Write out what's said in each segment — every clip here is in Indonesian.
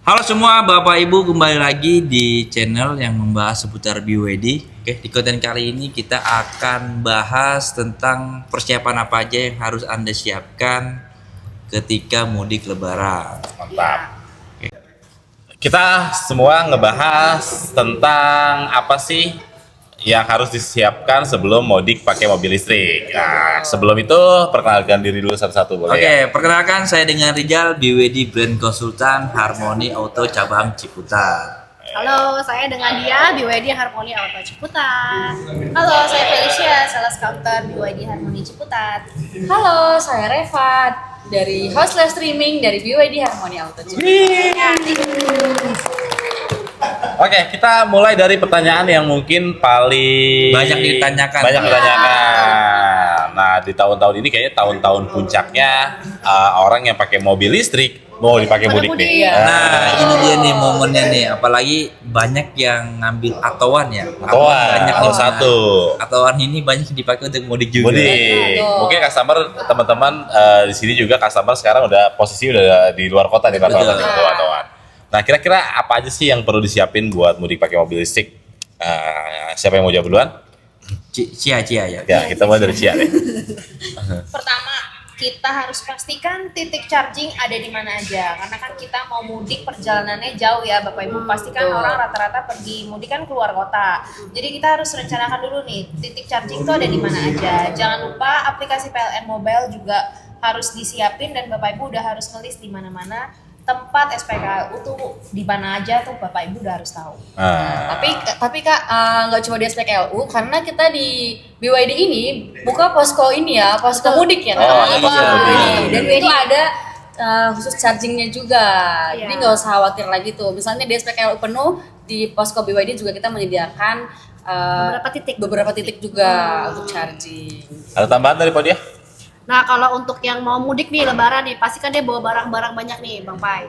Halo semua, Bapak Ibu, kembali lagi di channel yang membahas seputar BYD. Oke, di konten kali ini kita akan bahas tentang persiapan apa aja yang harus Anda siapkan ketika mudik Lebaran. Mantap. Kita semua ngebahas tentang apa sih yang harus disiapkan sebelum mudik pakai mobil listrik. Nah, sebelum itu perkenalkan diri dulu satu-satu boleh. Oke, Ya? perkenalkan saya dengan Rijal, BYD Brand Konsultan Harmoni Auto Cabang Ciputat. Halo, saya dengan dia BYD Harmoni Auto Ciputat. Halo, saya Felicia, Sales Counter BYD Harmoni Ciputat. Halo, saya Reva dari Host Live Streaming dari BYD Harmoni Auto Ciputat. Oke, kita mulai dari pertanyaan yang mungkin paling Banyak ditanyakan. Banyak ditanyakan. Nah, di tahun-tahun ini kayaknya tahun-tahun puncaknya orang yang pakai mobil listrik mau dipakai Pada mudik mudik. nih. Nah, ini dia nih momennya nih, apalagi banyak yang ngambil atoan ya. Atoan, banyak atau nih. satu. Atoan ini banyak dipakai untuk mudik juga. Mudik. Betul. Mungkin customer teman-teman di sini juga customer sekarang udah posisi udah di luar kota di Betul. Tawan. Nah, kira-kira apa aja sih yang perlu disiapin buat mudik pakai mobil listrik? Siapa yang mau jawab duluan? Cia ya. Ya, kita mulai dari Cia deh. Pertama, kita harus pastikan titik charging ada di mana aja. Karena kan kita mau mudik perjalanannya jauh ya Bapak Ibu. Pastikan Betul. orang rata-rata pergi mudik kan keluar kota. Jadi kita harus rencanakan dulu nih, titik charging itu ada di mana aja. Jangan lupa aplikasi PLN Mobile juga harus disiapin dan Bapak Ibu udah harus ngelis di mana-mana tempat SPKLU tuh di mana aja tuh Bapak Ibu udah harus tahu. Tapi Kak, nggak cuma di SPKLU, karena kita di BYD ini buka posko ini ya, posko mudik ya. Oh, Kak? posko Wah, mudik. dan itu ada khusus chargingnya juga. Iya. Jadi nggak usah khawatir lagi tuh. Misalnya di SPKLU penuh, di posko BYD juga kita menyediakan beberapa titik juga untuk charging. Ada tambahan dari Podia? Nah, kalau untuk yang mau mudik nih lebaran nih, pasti kan dia bawa barang-barang banyak nih, Bang Pai.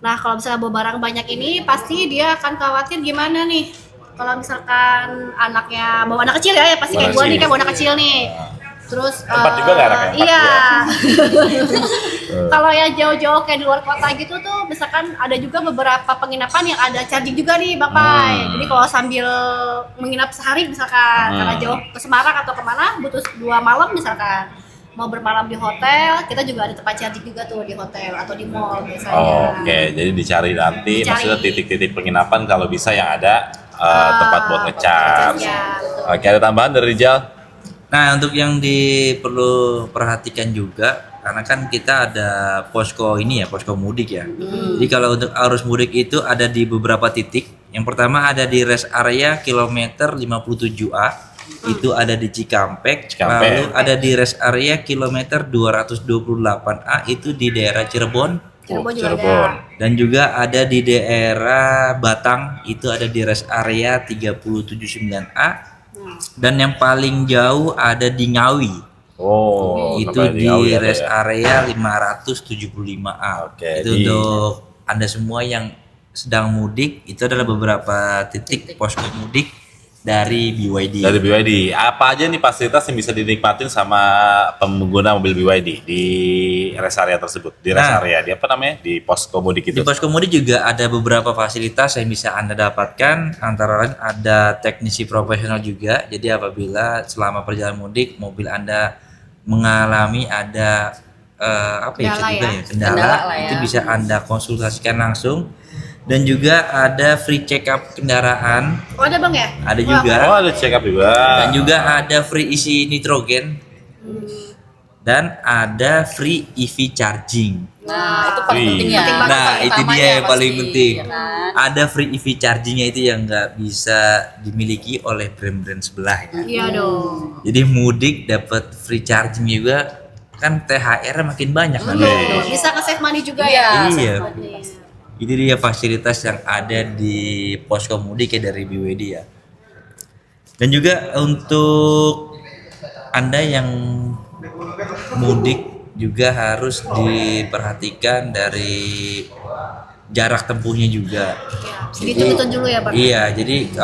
Nah, kalau misalnya bawa barang banyak ini, pasti dia akan khawatir gimana nih. Kalau misalkan anaknya bawa anak kecil ya, pasti kayak Bawa gua nih kecil. kan bawa anak kecil nih. Terus Empat juga nggak anaknya? Empat Iya. juga. Kalau yang jauh-jauh kayak di luar kota gitu tuh, misalkan ada juga beberapa penginapan yang ada charging juga nih, Bang Pai. Jadi kalau sambil menginap sehari misalkan, karena jauh ke Semarang atau kemana, butuh 2 malam misalkan. Mau bermalam di hotel, kita juga ada tempat charging juga tuh di hotel atau di mall biasanya. Oke, jadi dicari nanti, Dicari. maksudnya titik-titik penginapan kalau bisa yang ada tempat buat ngecharge. Ya, betul. Oke, ada tambahan dari Rijal? Nah, untuk yang perlu perhatikan juga, karena kan kita ada posko ini ya, posko mudik ya. Jadi kalau untuk arus mudik itu ada di beberapa titik. Yang pertama ada di rest area kilometer 57A. Itu ada di Cikampek. Lalu ada di rest area kilometer 228A itu di daerah Cirebon. Cirebon juga Cirebon. Dan juga ada di daerah Batang, itu ada di rest area 379A. Dan yang paling jauh ada di Ngawi, Oh, itu sampai di Ngawi ada rest ya? area 575A. Oke, Itu untuk Anda semua yang sedang mudik, itu adalah beberapa titik posko mudik dari BYD. Dari BYD, apa aja nih fasilitas yang bisa dinikmatin sama pengguna mobil BYD di rest area tersebut? Di rest Nah. area, di apa namanya? Di posko mudik Di itu. posko mudik juga ada beberapa fasilitas yang bisa Anda dapatkan, antara lain ada teknisi profesional juga. Jadi apabila selama perjalanan mudik mobil Anda mengalami ada Kendala ya. Kendala lah ya. itu bisa Anda konsultasikan langsung. Dan juga ada free check up kendaraan, Oh, ada Bang ya? ada Wah, juga. Oh, ada check up juga. Dan juga ada free isi nitrogen. Dan ada free EV charging. Nah, itu paling Wih. penting ya. Penting banget. Nah, itu Utamanya dia yang paling pasti, penting. ya kan? Ada free EV chargingnya itu yang nggak bisa dimiliki oleh brand-brand sebelah ya. Iya dong. Jadi mudik dapat free charging juga, kan THR makin banyak kan. Tuh, bisa ke save money juga Iya. ya. Iya. Iya. Itu dia fasilitas yang ada di posko mudik ya dari BYD ya. Dan juga untuk Anda yang mudik juga harus diperhatikan dari jarak tempuhnya juga. Dihitung-hitung dulu ya, Bang. Iya, jadi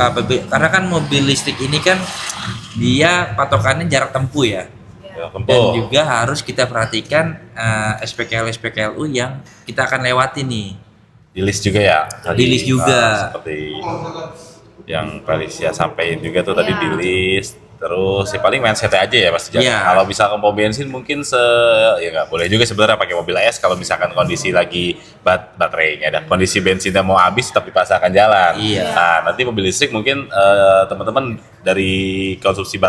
karena kan mobil listrik ini kan dia patokannya jarak tempuh ya. Ya, Dan tempuh. juga harus kita perhatikan SPKLU yang kita akan lewati nih. Di list juga ya. Di list juga. Seperti yang Felicia sampaikan juga tuh tadi Iya. di list. Terus ya paling mindset aja ya Mas Jan. Iya. Kalau misalkan mau bensin mungkin ya nggak boleh juga sebenarnya pakai mobil AS kalau misalkan kondisi lagi baterainya dan kondisi bensinnya mau habis tapi dipaksakan jalan. Iya. Nah, nanti mobil listrik mungkin teman-teman dari konsumsi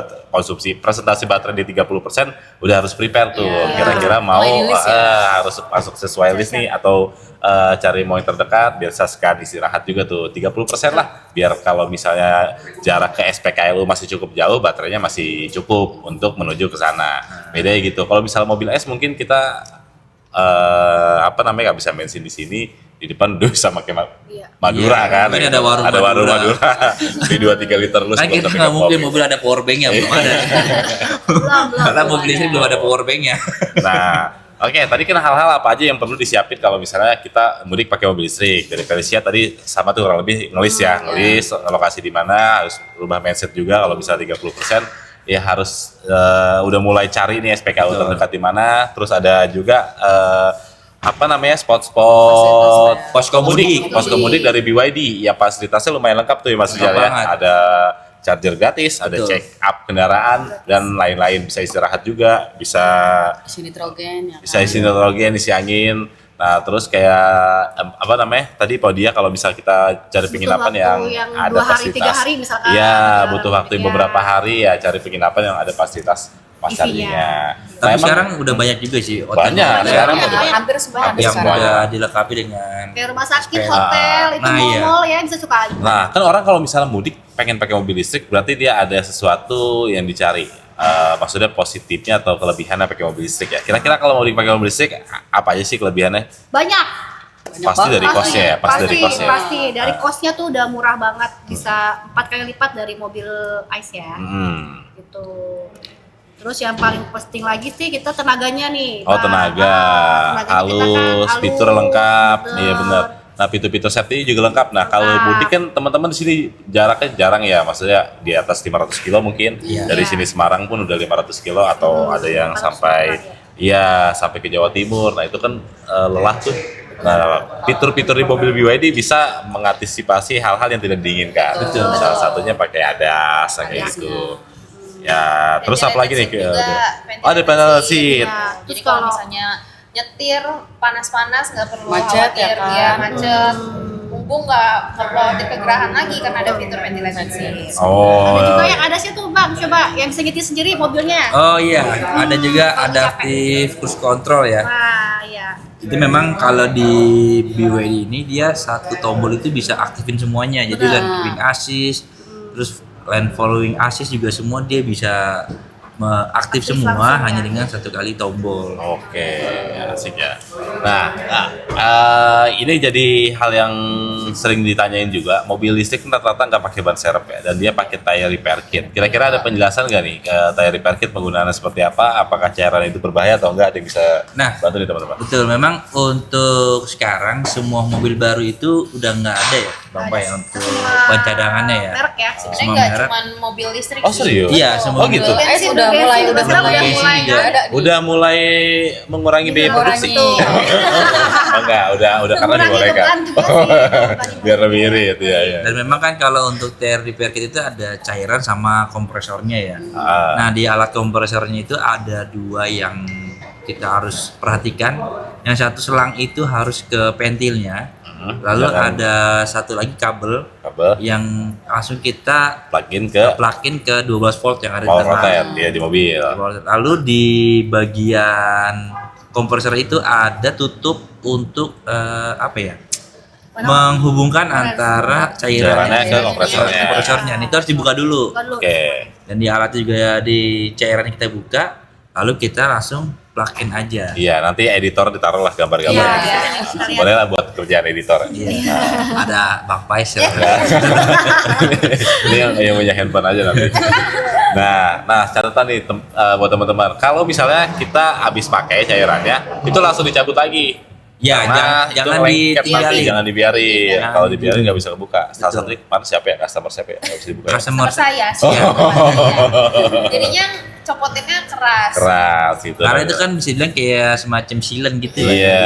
presentasi baterai di 30% udah harus prepare tuh. Kira-kira mau Mulai di list harus masuk sesuai list nih atau cari mau yang terdekat biar sekalian istirahat juga tuh 30% lah biar kalau misalnya jarak ke SPKLU masih cukup jauh baterainya masih cukup untuk menuju ke sana. Bedanya gitu. Kalau misalnya mobil S mungkin kita nggak bisa bensin di sini di depan udah bisa pakai Madura Iya. kan. Mungkin ada warung Madura. Di 2-3 liter lu Kan sebelum kita sampai nggak ke mungkin pom. mobil ada power bank ya, belum ada. Karena mobil listrik belum ada power banknya. Nah, oke, tadi kan hal-hal apa aja yang perlu disiapin kalau misalnya kita mudik pakai mobil listrik. Dari Felicia tadi sama tuh kurang lebih ngelis ya, ngelis lokasi di mana, harus rubah mindset juga kalau bisa 30%. Ya harus udah mulai cari nih SPKU terdekat di mana. Terus ada juga spot-spot Posko mudik. posko mudik dari BYD. Ya fasilitasnya lumayan lengkap tuh ya Mas Lengkap Rijal ya. banget. Ada charger gratis, ada Betul. check up kendaraan dan lain-lain, bisa istirahat juga, bisa Isi nitrogen ya kan? bisa isi nitrogen, isi angin. Nah, terus kayak tadi Paudia kalau misal kita cari penginapan yang ada 2 hari, 3 fasilitas. hari misalkan. Iya, Ada butuh waktu iya. beberapa hari ya cari penginapan yang ada fasilitas Mas EV-nya. Charlie-nya. Tapi sekarang udah banyak juga sih Banyak, hotel sekarang yang- udah. Hampir semua ada yang sekarang. udah dilengkapi dengan Kayak rumah sakit, Kayak- hotel, itu Nah, iya. mall ya bisa suka aja. Nah, kan orang kalau misalnya mudik pengen pakai mobil listrik berarti dia ada sesuatu yang dicari. Maksudnya positifnya atau kelebihannya pakai mobil listrik ya. Kira-kira kalau mau pakai mobil listrik apa aja sih kelebihannya? Banyak. Pasti dari kosnya ya, pasti dari kosnya. Pasti dari kosnya tuh udah murah banget, bisa 4 kali lipat dari mobil ICE ya. Gitu. Terus yang paling penting lagi sih kita tenaganya nih. Oh, tenaga, tenaganya kita kan halus, fitur lengkap, bener. iya benar. Nah, fitur-fitur safety juga lengkap. Nah, kalau Lengkap. mudik kan teman-teman di sini jaraknya jarang ya, maksudnya di atas 500 kilo mungkin. Dari Iya. sini Semarang pun udah 500 kilo atau ada yang 500 sampai ya. sampai ke Jawa Timur. Nah, itu kan lelah tuh. Nah, fitur-fitur di mobil BYD bisa mengantisipasi hal-hal yang tidak diinginkan. Betul. Salah satunya pakai ADAS kayak gitu. Ya, terus apa lagi nih? Oh, ada panel seat. Iya. Jadi Terus kalau kalau misalnya nyetir panas-panas nggak perlu Macet, khawatir ya kan? ya macet. Punggung nggak perlu khawatir kegerahan lagi karena ada fitur ventilasi seat. Oh, ada juga yang ada sih tuh Bang, coba yang bisa nyetir sendiri mobilnya. Oh iya, ada juga adaptive cruise control ya. Wah, iya. Itu memang kalau di BYD ini dia satu tombol itu bisa aktifin semuanya. Jadi lane keeping assist, terus lane following assist juga semua dia bisa aktif Aktif semua langsung, hanya ya. dengan satu kali tombol. oke, asik ya. Nah, ini jadi hal yang sering ditanyain juga. Mobil listrik kan rata-rata nggak pakai ban serep ya, dan dia pakai tire repair kit. Kira-kira ada penjelasan nggak nih ke tire repair kit penggunaannya seperti apa? Apakah cairan itu berbahaya atau enggak? Ada yang bisa Nah, bantu nih teman-teman. betul, memang untuk sekarang semua mobil baru itu udah nggak ada ya, Bang Pai, untuk ban cadangannya ya. Merek ya. Sebenarnya Semua nggak merek. cuma mobil listrik Oh, sih. serius? Iya, semua Oh, gitu. AS udah mulai juga. ada di- Udah mulai mengurangi biaya produksi. Oh, enggak, udah karena Mengurangi dibolehkan. beban juga sih. Biar lebih irit ya. Dan memang kan kalau untuk tire repair kit itu ada cairan sama kompresornya ya. Ah. Nah di alat kompresornya itu ada dua yang kita harus perhatikan. Yang satu selang itu harus ke pentilnya. Lalu Jangan ada satu lagi kabel kabel yang langsung kita plug-in ke plug-in ke 12 volt yang ada di power tengah. outlet ya di mobil. Lalu di bagian kompresor itu ada tutup untuk menghubungkan antara Cairannya cairan ke kompresornya. kompresornya. Itu harus dibuka dulu. Oke. Dan di alat juga di cairan kita buka, lalu kita langsung plug-in aja. Iya, nanti editor ditaruhlah gambar-gambar. Iya, gitu. Boleh lah buat kerjaan editor. Iya. Ada Bang Pais ya. Ini yang punya handphone aja nanti. Nah, catatan nih buat teman-teman. Kalau misalnya kita habis pakai cairannya, itu langsung dicabut lagi. Ya, Karena itu jangan lengket nanti, ditinggalin. jangan dibiarin. Jangan Kalau dibiarin nggak bisa kebuka. Salah Betul. satu kemarin siapa ya? Customer siapa ya? Nggak bisa dibuka. Ya? Customer Sama saya sih. Jadinya copotinnya keras. Keras gitu. karena itu kan bisa dibilang kayak semacam sealant gitu ya. Iya.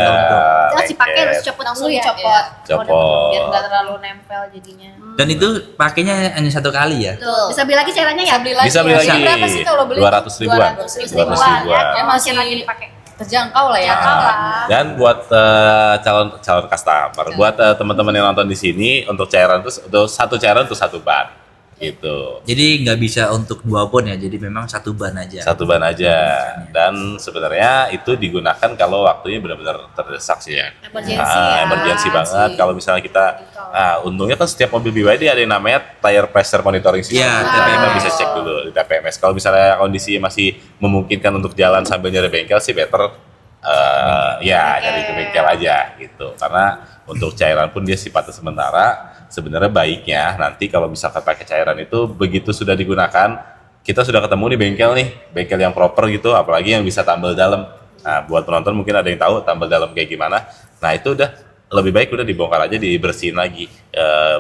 Terus dipakai lengket. harus copot dulu Langsung ya. dicopot. Copot. Biar nggak terlalu nempel jadinya. Dan itu pakainya hanya satu kali ya. Tuh, bisa beli lagi cairannya ya? Bisa beli lagi. Bisa beli ya. lagi. Berapa sih kalau beli? 200 ribuan. 200 200 ribuan. ribuan. Ya masih lagi dipakai. terjangkau lah ya. Dan buat calon customer, buat teman-teman yang nonton di sini, untuk cairan itu untuk satu cairan untuk satu ban, gitu. Jadi nggak bisa untuk 2 bon ya. Jadi memang satu ban aja. Satu ban aja. Dan sebenarnya itu digunakan kalau waktunya benar-benar terdesak sih ya. Emergency ya. Emergency banget. Kalau misalnya kita, untungnya kan setiap mobil BYD ada yang namanya tire pressure monitoring system. Iya, Kita TPMS. bisa cek dulu di TPMS. Kalau misalnya kondisi masih memungkinkan untuk jalan sambil nyari bengkel sih better ya nyari ke bengkel aja gitu. Karena untuk cairan pun dia sifatnya sementara. Sebenarnya baiknya nanti kalau misalkan pakai cairan itu begitu sudah digunakan, kita sudah ketemu nih bengkel yang proper gitu, apalagi yang bisa tambal dalam. Nah, buat penonton mungkin ada yang tahu tambal dalam kayak gimana. Nah, itu udah lebih baik udah dibongkar aja, dibersihin lagi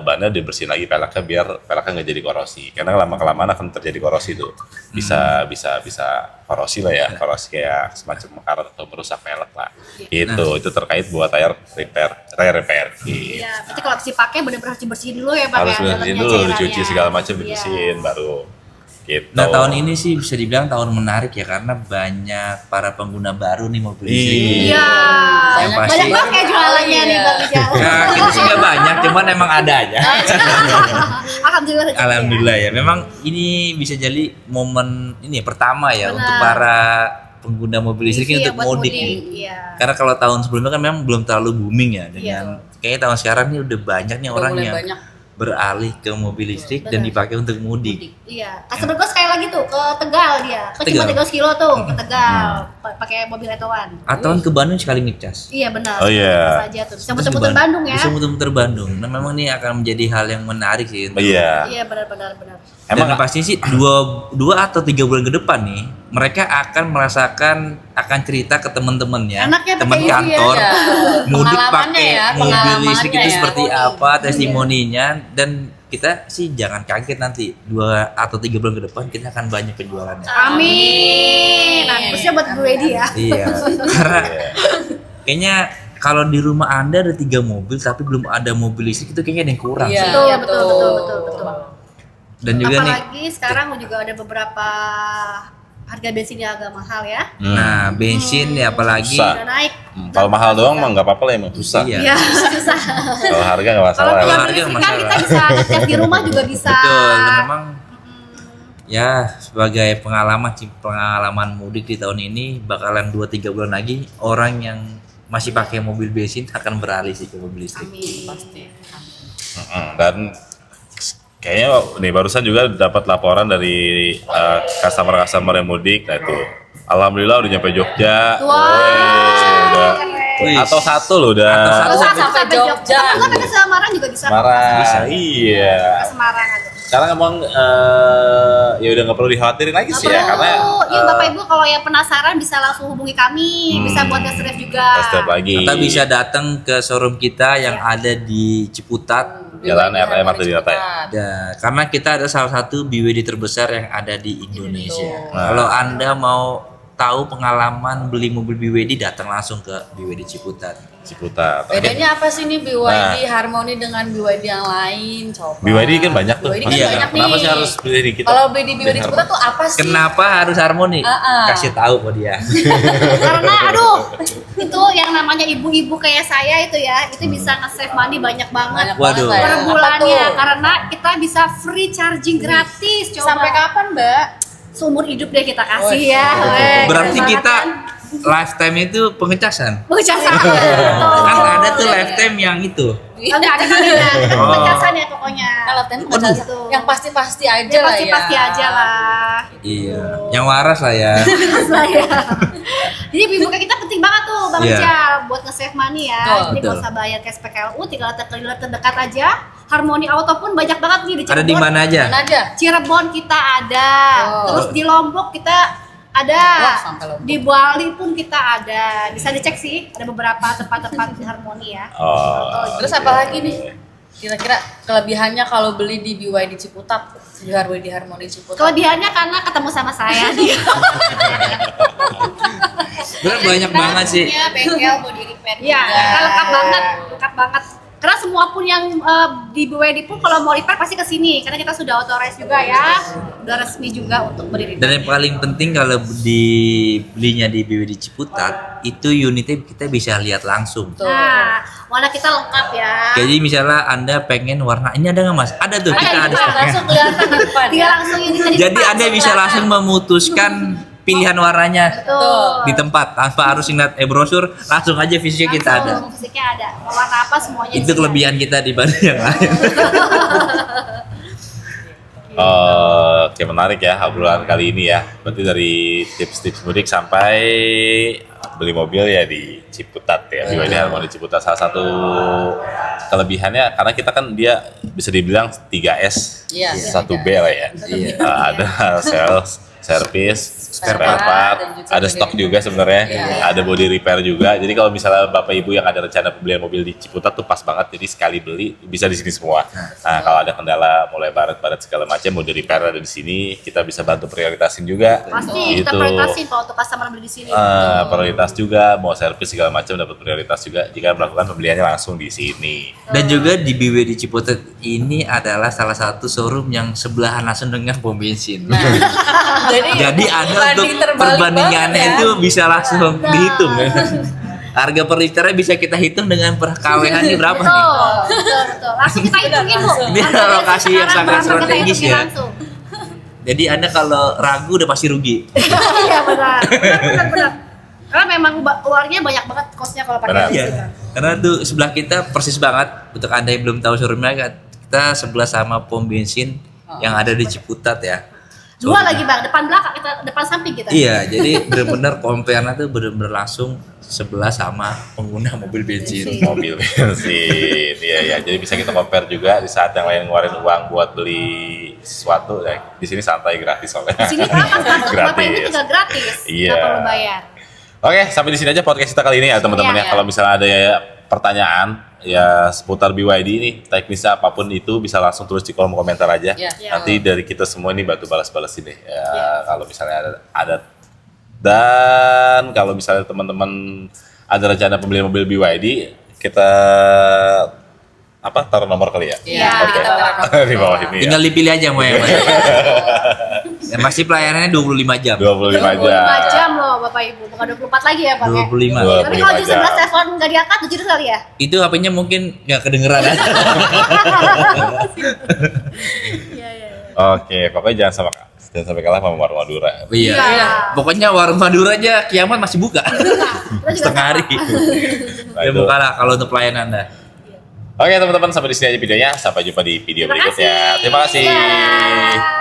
bannya, dibersihin lagi peleknya biar peleknya nggak jadi korosi. Karena lama-kelamaan akan terjadi korosi tuh. Bisa korosi lah ya, korosi kayak semacam mekarat atau merusak pelek lah. Itu terkait buat tire repair. Gitu. Iya, berarti kalau habis dipakai benar-benar harus dibersihin dulu ya, Bang. Harus ya, bersihin dalamnya dulu, cairannya. dicuci segala macam, Iya. dibersihin baru. Gitu. Nah tahun ini sih bisa dibilang tahun menarik ya karena banyak para pengguna baru nih mobil listrik. Iya. Yang pasti. Banyak banget kayak jualannya nih Bang Rijal. Ya, kita sih nggak banyak, cuman emang ada aja. Alhamdulillah. rezeki ya. Alhamdulillah ya. Memang ini bisa jadi momen ini pertama ya Benar. untuk para pengguna mobil listrik Iya, untuk buat mudik. Iya. Karena kalau tahun sebelumnya kan memang belum terlalu booming ya dengan kayaknya tahun sekarang ini udah banyak nih orang mulai yang banyak. beralih ke mobil listrik dan dipakai untuk mudik. Iya. Customer gue sekali lagi tuh ke Tegal dia. Kan cuma Tegal. 3 kilo tuh ke Tegal pakai mobil etoan. Atau ke Bandung sekali ngecas. Iya benar. Oh, iya. Bisa aja tuh. Bisa Terus muter-muter ke Bandung ya. Bisa muter-muter Bandung. Nah memang ini akan menjadi hal yang menarik sih. Iya. Iya benar. Dan pasti sih dua atau 3 bulan ke depan nih mereka akan merasakan, akan cerita ke teman-temannya, Enaknya pakai teman EV kantor, ya. mudik Pengalamannya pakai ya, mobil pengalamannya listrik itu ya. seperti apa, testimoninya, dan kita sih jangan kaget nanti 2 atau 3 bulan ke depan kita akan banyak penjualannya. Amin. Nah, khususnya buat gue dia. Iya, karena kayaknya kalau di rumah Anda ada 3 mobil tapi belum ada mobil listrik itu kayaknya ada yang kurang Iya. sih. Betul. Dan juga nih, Apalagi sekarang juga ada beberapa harga bensin yang agak mahal ya. nah bensin ya apalagi Susah. Udah naik. Kalau mahal doang mah nggak apa-apa lah, emang susah. Iya. Iya, susah. Kalau harga nggak masalah. Kalau ya. punya harga listrik kan masalah. kita bisa ngecas di rumah juga bisa. Betul, dan memang ya sebagai pengalaman mudik di tahun ini bakalan 2-3 bulan lagi orang yang masih pakai mobil bensin akan beralih sih ke mobil listrik. Pasti. Dan kayaknya nih barusan juga dapat laporan dari customer yang mudik. Nah itu, alhamdulillah udah nyampe Jogja. Udah. Wih. Atau satu loh udah. Atau satu. Bisa Sampai sampai Jogja. Jogja. Kalau nggak ke Semarang juga bisa. Marah. Iya. Ke Semarang aja. Sekarang emang ya udah nggak perlu dikhawatirin lagi sih ya, karena Iya Bapak Ibu kalau yang penasaran bisa langsung hubungi kami, bisa buat test drive juga. test drive lagi. Atau bisa datang ke showroom kita yang ada di Ciputat. Jalan RM Marta Dinata ya. Karena kita ada salah satu BYD terbesar yang ada di Indonesia. Nah. Kalau Anda mau tahu pengalaman beli mobil BYD, datang langsung ke BYD Ciputat. Ciputat. Bedanya apa sih nih BYD Harmony dengan BYD yang lain? Coba. BYD kan banyak tuh. BYD kan Iya. banyak nih. Kenapa sih harus beli di kita? Kalau beli di BYD Ciputat tuh apa sih? Kenapa harus harmoni? Kasih tahu ke dia. Karena aduh, itu yang namanya ibu-ibu kayak saya itu ya, itu bisa nge-save money banyak banget. Banyak Waduh. banget lah ya. Per Apa bulannya tuh? karena kita bisa free charging gratis. Coba. Sampai kapan, Mbak? Seumur hidup deh kita kasih Wih, ya. Weh, Berarti keren kita banget lifetime itu pengecasan. kan? Pengecasan. Kan ada tuh lifetime yang itu. Enggak ada kalinya. Pengecasan ya pokoknya. Kalau tem yang pasti-pasti aja Ya, lah ya. pasti-pasti aja lah. Iya. Yang waras lah ya. Lah ya. Jadi bimbingan kita penting banget tuh Bang Iya. Rijal buat nge-save money ya. Betul, Jadi nggak betul. usah bayar cashback LU, tinggal ke dealer terdekat aja. Harmoni Auto pun banyak banget nih di Ada di Cirebon. mana aja? Mana aja? Cirebon kita ada. Oh. Terus di Lombok kita Ada. Wah, sampai Lombok. Di Bali pun kita ada. Bisa dicek sih, ada beberapa tempat-tempat Harmoni ya. Terus apa lagi nih? Kira-kira kelebihannya kalau beli di BYD Ciputat, di Harmoni Ciputat. Kelebihannya karena ketemu sama saya nih. Bener banyak banget sih. Punya bengkel body repair Iya, juga. lengkap banget, lengkap banget. Karena semua pun yang di BYD pun kalau mau repair pasti ke sini karena kita sudah authorize juga ya. Udah resmi juga untuk beli repair. Dan yang paling penting kalau dibelinya di BWD Ciputat itu unitnya kita bisa lihat langsung. Nah, warna kita lengkap ya. Jadi misalnya Anda pengen warna ini ada nggak Mas? Ada tuh, kita ada. Langsung kelihatan di depan. Tinggal langsung yang kita di Jadi depan, Anda bisa langsung memutuskan pilihan warnanya Betul. di tempat tanpa harus ngeliat brosur, langsung aja fisiknya kita ada. Langsung, fisiknya ada. Mau warna apa semuanya. Itu di sini kelebihan kita dibanding yang lain. Oke, menarik ya obrolan kali ini ya. Berarti dari tips-tips mudik sampai beli mobil ya di Ciputat ya, BYD Harmoni Ciputat. Salah satu kelebihannya karena kita kan dia bisa dibilang 3S, Iya, 1B lah ya. Iya. Ada sales, service, spare Spare part, part, dan juga ada body stok repair. juga sebenarnya, Iya. ada body repair juga. Jadi kalau misalnya Bapak Ibu yang ada rencana pembelian mobil di Ciputat tuh pas banget. Jadi sekali beli bisa di sini semua. Nah, kalau ada kendala mulai baret-baret segala macam body repair ada di sini, kita bisa bantu prioritasin juga. Pasti kita Gitu. prioritasin kalau untuk customer beli di sini. Prioritas juga, mau servis segala macam dapat prioritas juga jika melakukan pembeliannya langsung di sini. Dan juga di BWD Ciputat ini adalah salah satu showroom yang sebelahan langsung dengan pom bensin. Jadi ada untuk banding terbalik perbandingannya banget ya. itu bisa langsung dihitung ya. Harga per liternya bisa kita hitung dengan per KWH-nya berapa nih. Betul. Langsung kita hitungin Bu. Ini Harganya lokasi yang sekarang sangat berapa, kita strategis hitungin ya. langsung. Jadi Anda kalau ragu udah pasti rugi. Iya benar. Karena memang keluarnya banyak banget kosnya kalau Benar. pakai Iya. Karena tuh sebelah kita persis banget. Untuk Anda yang belum tahu showroomnya, kita sebelah sama pom bensin yang ada di Ciputat ya. Dua lagi Bang, depan belakang kita, depan samping kita. Iya, jadi benar-benar compare-nya tuh benar-benar langsung sebelah sama pengguna mobil bensin. Mobil bensin, iya. Jadi bisa kita compare juga di saat yang lain ngeluarin uang buat beli sesuatu. Ya, di sini santai gratis soalnya. Di sini Bapak Gratis. Ibu tinggal gratis, Iya. nggak perlu bayar. Oke, sampai di sini aja podcast kita kali ini ya teman-teman ya. Iya. Kalau misalnya ada ya pertanyaan ya seputar BYD ini, teknisnya apapun itu bisa langsung tulis di kolom komentar aja. Iya. Nanti dari kita semua ini bantu balas-balasin deh. Ya, kalau misalnya ada dan kalau misalnya teman-teman ada rencana pembelian mobil BYD, kita taruh nomor kali ya? Iya, Oke. kita taruh nomor. Di bawah ini ya. Tinggal dipilih aja mau yang mana. Dan masih pelayanannya 25 jam. 25 25 jam. jam loh Bapak Ibu, bukan 24 lagi ya Bang ya? 25. Tapi kalau jam 25 jam. 11 telepon nggak diangkat, tujuh kali ya? Itu HP-nya mungkin nggak kedengeran. Iya. Oke, pokoknya jangan sampai kalah sama warung Madura. Iya. Iya. Pokoknya warung Madura aja kiamat masih buka. Kita juga Setengah hari. Nah, Udah itu. buka lah kalau untuk pelayanan Anda. Oke teman-teman, sampai di sini aja videonya. Sampai jumpa di video Terima berikutnya. kasih. Terima kasih. Iya.